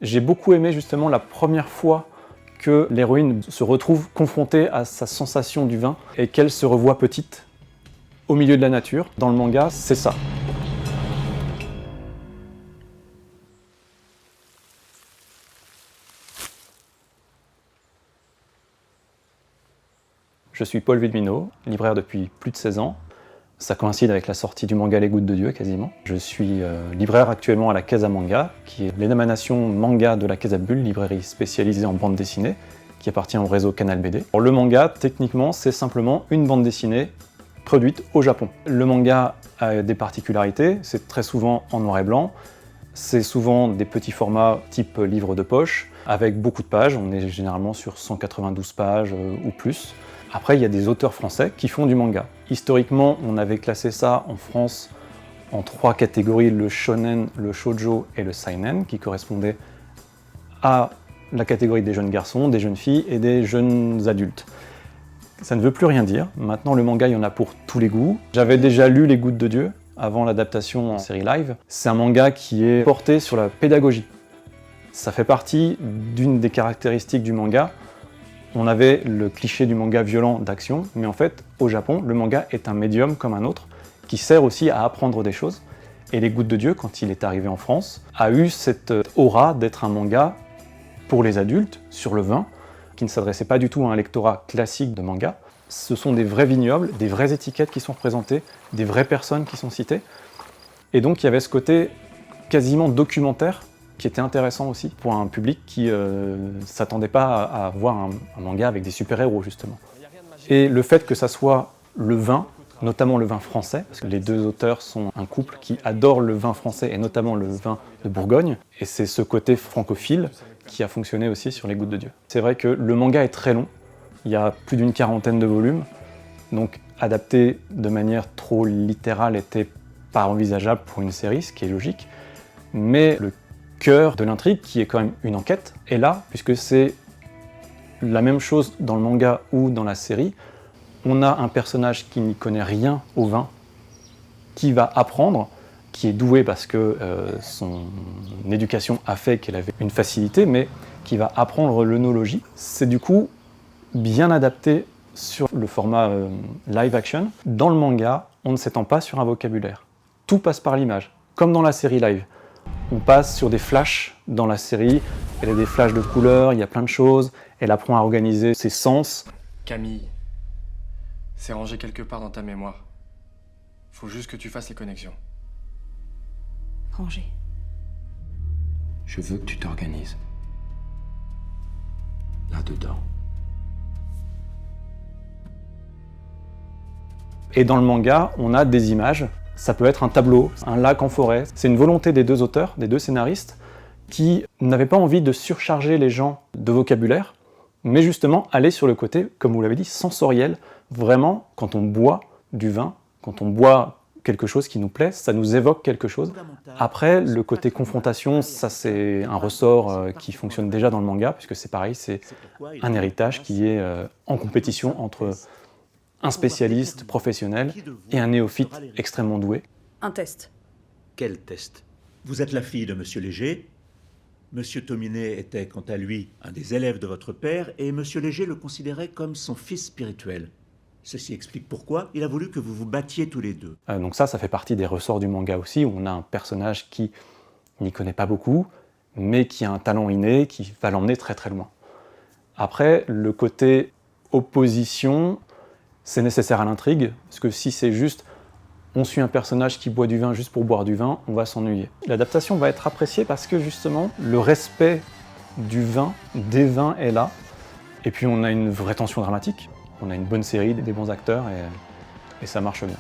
J'ai beaucoup aimé justement la première fois que l'héroïne se retrouve confrontée à sa sensation du vin et qu'elle se revoit petite au milieu de la nature. Dans le manga, c'est ça. Je suis Paul Villemino, libraire depuis plus de 16 ans. Ça coïncide avec la sortie du manga Les Gouttes de Dieu, quasiment. Je suis libraire actuellement à la Casa Manga, qui est l'émanation manga de la Casa Bulle, librairie spécialisée en bande dessinée, qui appartient au réseau Canal BD. Alors, le manga, techniquement, c'est simplement une bande dessinée produite au Japon. Le manga a des particularités, c'est très souvent en noir et blanc, c'est souvent des petits formats type livre de poche, avec beaucoup de pages, on est généralement sur 192 pages ou plus. Après, il y a des auteurs français qui font du manga. Historiquement, on avait classé ça en France en 3 catégories, le shonen, le shoujo et le seinen, qui correspondaient à la catégorie des jeunes garçons, des jeunes filles et des jeunes adultes. Ça ne veut plus rien dire. Maintenant, le manga, il y en a pour tous les goûts. J'avais déjà lu Les Gouttes de Dieu avant l'adaptation en série live. C'est un manga qui est porté sur la pédagogie. Ça fait partie d'une des caractéristiques du manga. On avait le cliché du manga violent d'action, mais en fait, au Japon, le manga est un médium comme un autre, qui sert aussi à apprendre des choses. Et Les Gouttes de Dieu, quand il est arrivé en France, a eu cette aura d'être un manga pour les adultes, sur le vin, qui ne s'adressait pas du tout à un lectorat classique de manga. Ce sont des vrais vignobles, des vraies étiquettes qui sont représentées, des vraies personnes qui sont citées. Et donc il y avait ce côté quasiment documentaire, qui était intéressant aussi pour un public qui s'attendait pas à voir un manga avec des super-héros, justement. Et le fait que ça soit le vin, notamment le vin français, parce que les deux auteurs sont un couple qui adore le vin français et notamment le vin de Bourgogne, et c'est ce côté francophile qui a fonctionné aussi sur Les Gouttes de Dieu. C'est vrai que le manga est très long, il y a plus d'une quarantaine de volumes, donc adapter de manière trop littérale n'était pas envisageable pour une série, ce qui est logique, mais le cœur de l'intrigue, qui est quand même une enquête, est là, puisque c'est la même chose dans le manga ou dans la série. On a un personnage qui n'y connaît rien au vin, qui va apprendre, qui est doué parce que son éducation a fait qu'elle avait une facilité, mais qui va apprendre l'œnologie. C'est du coup bien adapté sur le format live action. Dans le manga, on ne s'étend pas sur un vocabulaire. Tout passe par l'image, comme dans la série live. On passe sur des flashs dans la série, elle a des flashs de couleurs, il y a plein de choses, elle apprend à organiser ses sens. Camille, c'est rangé quelque part dans ta mémoire. Faut juste que tu fasses les connexions. Rangé. Je veux que tu t'organises. Là-dedans. Et dans le manga, on a des images. Ça peut être un tableau, un lac en forêt. C'est une volonté des deux auteurs, des deux scénaristes, qui n'avaient pas envie de surcharger les gens de vocabulaire, mais justement aller sur le côté, comme vous l'avez dit, sensoriel. Vraiment, quand on boit du vin, quand on boit quelque chose qui nous plaît, ça nous évoque quelque chose. Après, le côté confrontation, ça c'est un ressort qui fonctionne déjà dans le manga, puisque c'est pareil, c'est un héritage qui est en compétition entre un spécialiste professionnel et un néophyte extrêmement doué. Un test. Quel test? Vous êtes la fille de Monsieur Léger. Monsieur Tominet était, quant à lui, un des élèves de votre père, et Monsieur Léger le considérait comme son fils spirituel. Ceci explique pourquoi il a voulu que vous vous battiez tous les deux. Donc ça fait partie des ressorts du manga aussi, où on a un personnage qui n'y connaît pas beaucoup, mais qui a un talent inné, qui va l'emmener très très loin. Après, le côté opposition, c'est nécessaire à l'intrigue, parce que si c'est juste on suit un personnage qui boit du vin juste pour boire du vin, on va s'ennuyer. L'adaptation va être appréciée parce que justement, le respect du vin, des vins est là, et puis on a une vraie tension dramatique, on a une bonne série, des bons acteurs, et ça marche bien.